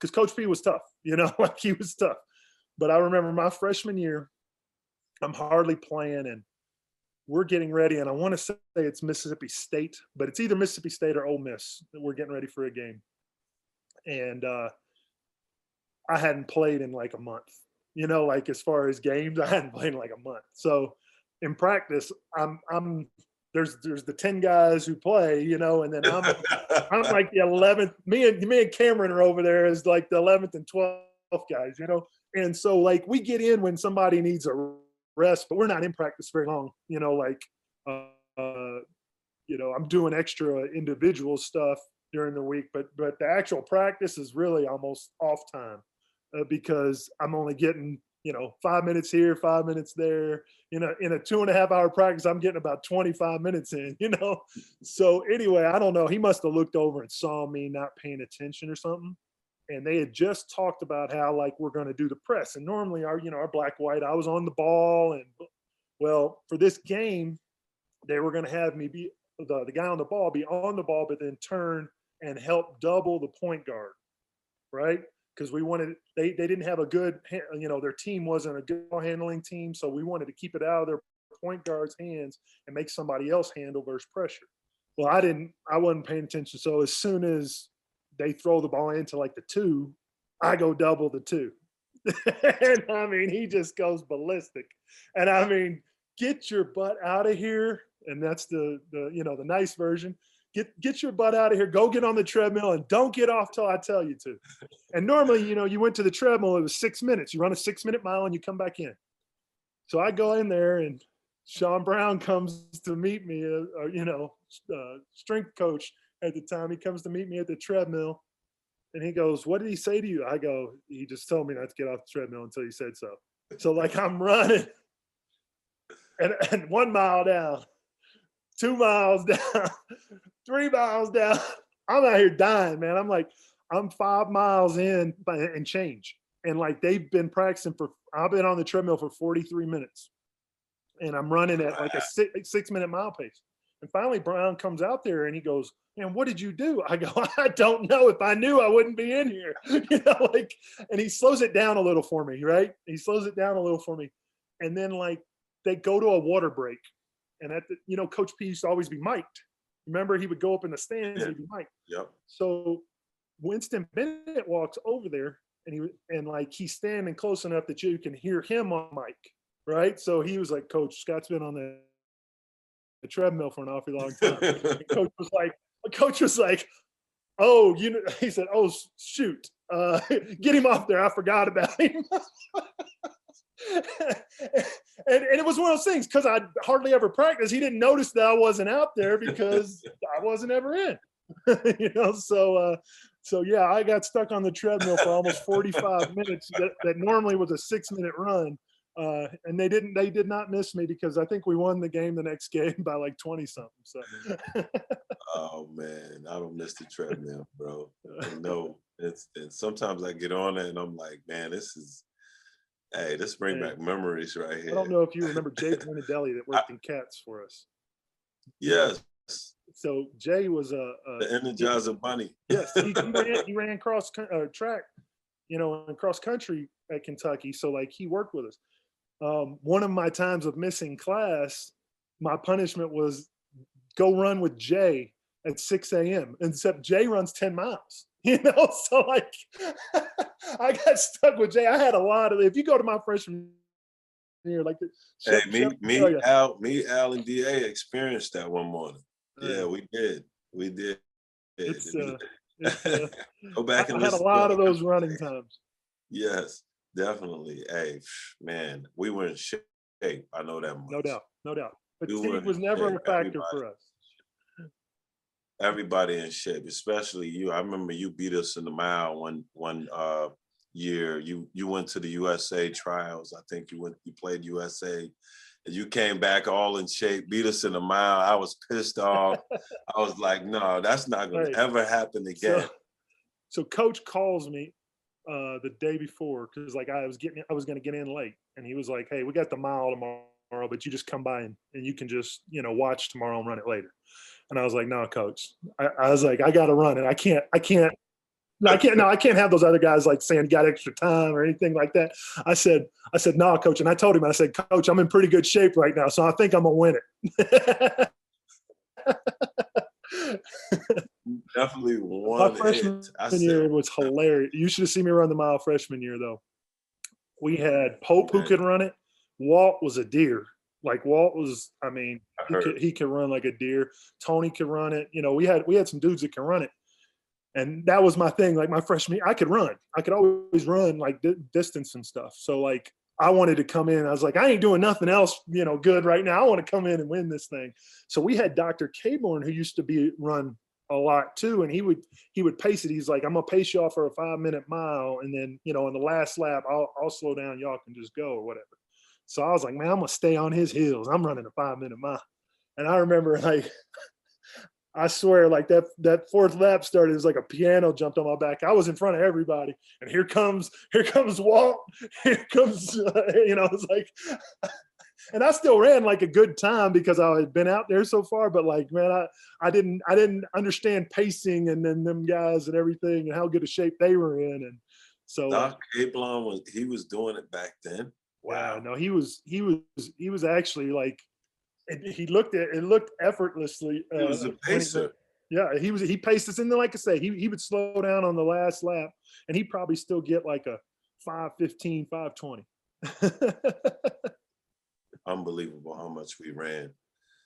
because Coach P was tough, like he was tough. But I remember my freshman year, I'm hardly playing, and we're getting ready, and I want to say it's Mississippi State, but it's either Mississippi State or Ole Miss that we're getting ready for a game. And I hadn't played in like a month, like as far as games, I hadn't played in like a month. So in practice, there's the 10 guys who play, and then I'm like the 11th. Me and Cameron are over there as like the 11th and 12th guys, And so like we get in when somebody needs a rest, but we're not in practice very long, I'm doing extra individual stuff during the week, but the actual practice is really almost off time because I'm only getting 5 minutes here, 5 minutes there. In a 2.5 hour practice, I'm getting about 25 minutes in. So anyway, I don't know. He must have looked over and saw me not paying attention or something. And they had just talked about how like we're going to do the press. And normally our black white, I was on the ball, and well, for this game, they were going to have me be the guy on the ball, be on the ball, but then turn and help double the point guard, right? Because we wanted, they didn't have a good, their team wasn't a good handling team. So we wanted to keep it out of their point guard's hands and make somebody else handle versus pressure. Well, I wasn't paying attention. So as soon as they throw the ball into like the 2, I go double the 2. And I mean, he just goes ballistic. And I mean, get your butt out of here. And that's the nice version. Get your butt out of here. Go get on the treadmill and don't get off till I tell you to. And normally, you went to the treadmill, it was 6 minutes. You run a 6-minute mile and you come back in. So I go in there and Sean Brown comes to meet me, strength coach at the time. He comes to meet me at the treadmill and he goes, "What did he say to you?" I go, "He just told me not to get off the treadmill until you said so." So like I'm running and 1 mile down, 2 miles down, 3 miles down. I'm out here dying, man. I'm 5 miles in and change. And like they've been practicing I've been on the treadmill for 43 minutes. And I'm running at like a 6-minute mile pace. And finally Brown comes out there and he goes, "Man, what did you do?" I go, "I don't know. If I knew, I wouldn't be in here." And he slows it down a little for me, right? He slows it down a little for me. And then like they go to a water break. And at the, Coach P used to always be mic'd. Remember, he would go up in the stands and he'd be mic'd. Yep. So Winston Bennett walks over there and he's standing close enough that you can hear him on mic, right? So he was like, "Coach, Scott's been on the treadmill for an awfully long time." Coach was like, "Oh, he said, 'Oh, shoot, get him off there. I forgot about him.'" and it was one of those things because I hardly ever practiced. He didn't notice that I wasn't out there because I wasn't ever in. So yeah, I got stuck on the treadmill for almost 45 minutes. That normally was a 6-minute run. And they did not miss me because I think we won the game the next game by like 20 something. So. Oh man, I don't miss the treadmill, bro. No, and sometimes I get on it and I'm like, man, this brings back memories right here. I don't know if you remember Jay Benedelli that worked in Cats for us. Yes. So Jay was the Energizer Bunny. Yes, he ran cross track, in cross country at Kentucky. So like he worked with us. One of my times of missing class, my punishment was go run with Jay at 6 a.m. Except Jay runs 10 miles. So like I got stuck with Jay. I had a lot of. If you go to my freshman year, like Al, and DA experienced that one morning. Yeah, we did. Go back and listen. I had a lot of those running times. Yes, definitely. Hey, man, we were in shape. I know that much. No doubt. But Steve was never a factor for us. Everybody in shape, especially you. I remember you beat us in the mile one year. You went to the USA trials. I think you played USA. And you came back all in shape, beat us in the mile. I was pissed off. I was like, no, that's not going to ever happen again. So Coach calls me the day before because like I was going to get in late, and he was like, "Hey, we got the mile tomorrow, but you just come by and you can just watch tomorrow and run it later." And I was like, "No, Coach." I was like, "I got to run it. I can't No, I can't have those other guys like saying got extra time or anything like that. I said, no, coach. And I told him, I said, coach, I'm in pretty good shape right now. So I think I'm going to win it. Definitely My won freshman it. year was hilarious. You should have seen me run the mile freshman year, though. We had Pope who could run it. Walt was a deer. Like Walt was, I mean, he could run like a deer. Tony could run it. You know, we had some dudes that can run it. And that was my thing. Like my freshman year, I could run. I could always run like distance and stuff. So like I wanted to come in. I was like, I ain't doing nothing else, you know, good right now. I want to come in and win this thing. So we had Dr. Caborn, who used to run a lot too, and he would pace it. He's like, I'm gonna pace y'all for a 5-minute mile, and then you know, in the last lap, I'll slow down. Y'all can just go or whatever. So I was like, man, I'm gonna stay on his heels. I'm running a 5-minute mile, and I remember like. I swear, like that fourth lap started, it was like a piano jumped on my back. I was in front of everybody, and here comes Walt. Here comes, you know, it's like, and I still ran like a good time because I had been out there so far. But like, man, I didn't understand pacing and then them guys and everything and how good a shape they were in, and so. Doc Cablon was doing it back then. Wow, no, he was actually like. It looked effortlessly. He was a pacer. He paced us, and then like I say, he would slow down on the last lap, and he'd probably still get like a 5:15, 5:20. Unbelievable how much we ran.